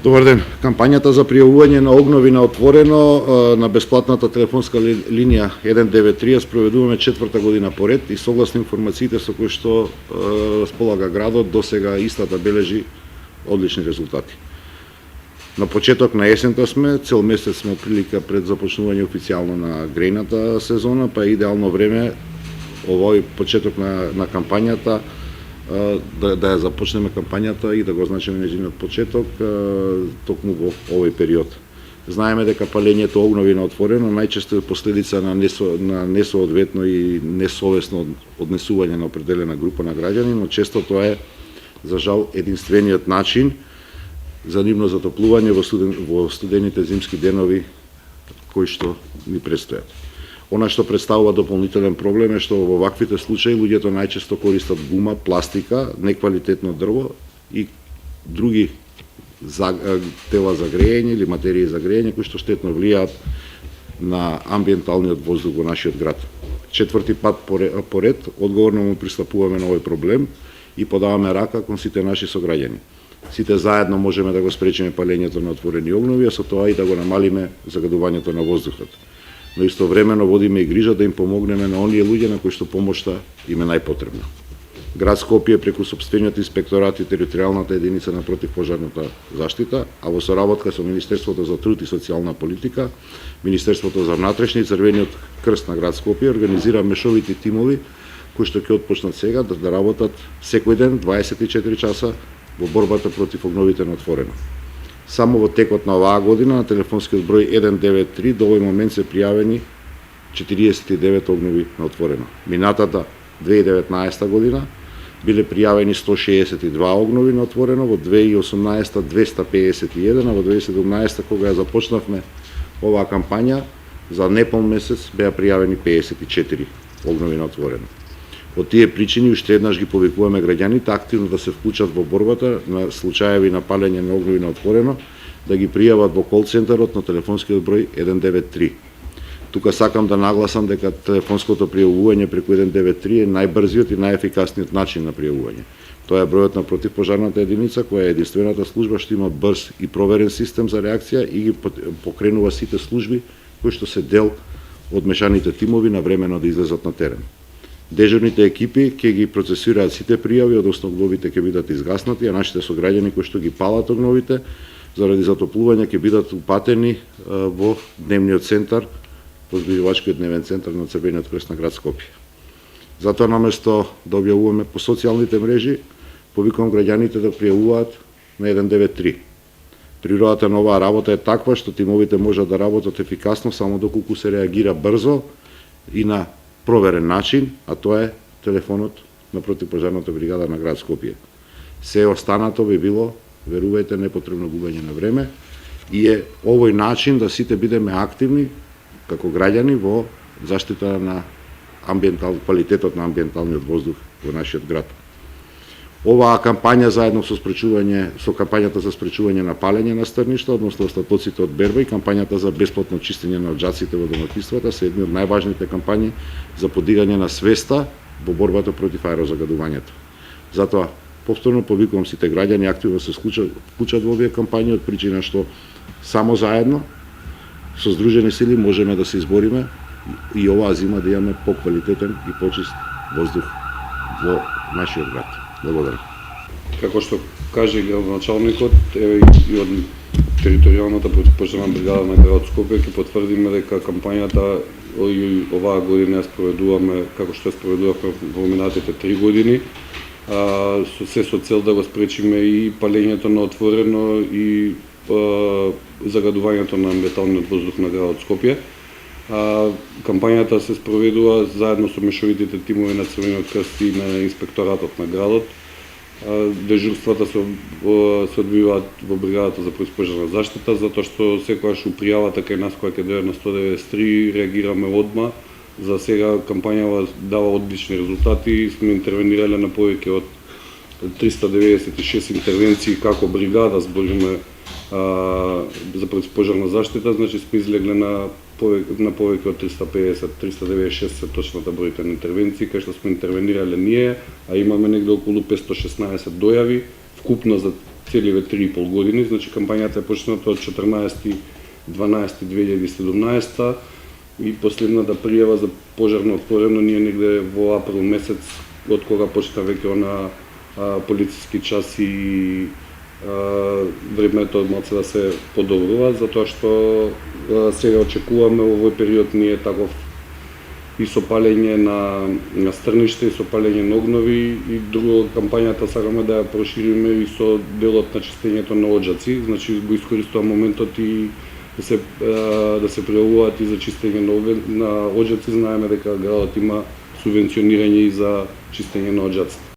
Добар ден. Кампањата за пријавување на огнови на отворено на бесплатната телефонска линија 193 ја спроведуваме 4-та година поред и согласно информациите со кои што располага градот, досега истата бележи одлични резултати. На почеток на есента сме, цел месец сме прилика пред започнување официјално на грејната сезона, па е идеално време овој почеток на кампањата да ја започнеме кампањата и да го означиме нејзиниот почеток токму во овој период. Знаеме дека палењето огнови на отворено најчесто е последица на несоодветно и несовесно однесување на определена група на граѓани, но често тоа е, за жал, единствениот начин за нивно затоплување во студените зимски денови кои што ни предстојат. Она што представува дополнителен проблем е што во ваквите случаи луѓето најчесто користат гума, пластика, неквалитетно дрво и други тела за грејење или материи за грејење кои што штетно влијаат на амбиенталниот воздух во нашиот град. Четврти пат поред одговорно му пристапуваме на овој проблем и подаваме рака кон сите наши сограѓани. Сите заедно можеме да го спречиме палењето на отворени огнови, а со тоа и да го намалиме загадувањето на воздухот. Но истовремено водиме и грижа да им помогнеме на оние луѓе на кои што помошта им е најпотребна. Град Скопје преку сопствениот инспекторат и територијалната единица на противпожарната заштита, а во соработка со Министерството за труд и социјална политика, Министерството за внатрешни и Црвениот крст на град Скопје организира мешовити тимови кои што ќе отпочнат сега да работат секој ден 24 часа во борбата против огновите на отворено. Само во текот на оваа година на телефонскиот број 193 до овој момент се пријавени 49 огнови на отворено. Минатата 2019 година биле пријавени 162 огнови на отворено, во 2018 251, а во 2017 кога ја започнавме оваа кампања за непол месец беа пријавени 54 огнови на отворено. Од тие причини уште еднаш ги повикуваме граѓаните активно да се вклучат во борбата на случаеви на палење на огнови на отворено, да ги пријават во кол центарот на телефонскиот број 193. Тука сакам да нагласам дека телефонското пријавување преку 193 е најбрзиот и најефикасниот начин на пријавување. Тоа е бројот на противпожарната единица која е единствената служба што има брз и проверен систем за реакција и ги покренува сите служби кои што се дел од мешаните тимови на времено да излезат на терен. Дежурните екипи ќе ги процесираат сите пријави, односно глобите ќе бидат изгаснати, а нашите сограѓани кои што ги палат огновите заради затоплување ќе бидат упатени во дневниот центар, возбудувачкиот дневен центар на Црвениот крст на град Скопје. Затоа наместо да објавуваме по социјалните мрежи, повикувам граѓаните да пријавуваат на 193. Природата на оваа работа е таква што тимовите можат да работат ефикасно само доколку се реагира брзо и на проверен начин, а тоа е телефонот на противпожарната бригада на град Скопје. Се останато би било, верувајте, непотребно губење на време и е овој начин да сите бидеме активни како граѓани во заштита на квалитетот на амбиенталниот воздух во нашиот град. Оваа кампања заедно со кампањата за спречување на палење на стрништа, односно остатоците од берба и кампањата за бесплатно чистење на оџаците во домаќинствата се едни од најважните кампањи за подигање на свеста во борбата против аерозагадувањето. Затоа повторно повикувам сите граѓани активно се вклучат во овие кампањи од причина што само заедно со здружени сили можеме да се избориме и оваа зима да имаме поквалитетен и почист воздух во нашиот град. Благодарам. Како што каже градоначалникот, еве и од територијалната противпожарна бригада на град Скопје ќе потврдиме дека кампањата оваа година ја спроведуваме како што ја спроведувавме во минатите 3 години, со цел да го спречиме и палењето на отворено и загадувањето на амбиенталниот воздух на градот Скопје. Кампањата се спроведува заедно со мешовитите тимови на Црвениот крст и на инспекторатот на градот. Дежурствата се одвиваат во бригадата за противпожарна заштита, затоа што секогаш у пријавата кај нас која ќе дојде на 193 реагираме одма. За сега кампањава дава одлични резултати, сме интервенирале на повеќе од 396 интервенции како бригада, збориме за противпожарна заштита, значи сме излегле на повеќе од 350, 396 се точната бројка на интервенции, кај што сме интервенирале ние, а имаме негде околу 516 дојави, вкупно за целиве 3,5 години, значи кампањата е почната од 14.12.2017 и последната пријава за пожарно отворено ние негде во април месец, од кога почна веќе она полициски час и времето малце да се подобрува, затоа што сега очекуваме во овој период ние таков и со палење на стрништа и со палење на огнови и друго кампањата сакаме да ја прошириме и со делот на чистењето на оџаци, значи го искористувам моментот и да се пријавуваат и за чистење на оџаци, знаеме дека градот има субвенционирање и за чистење на оџаци.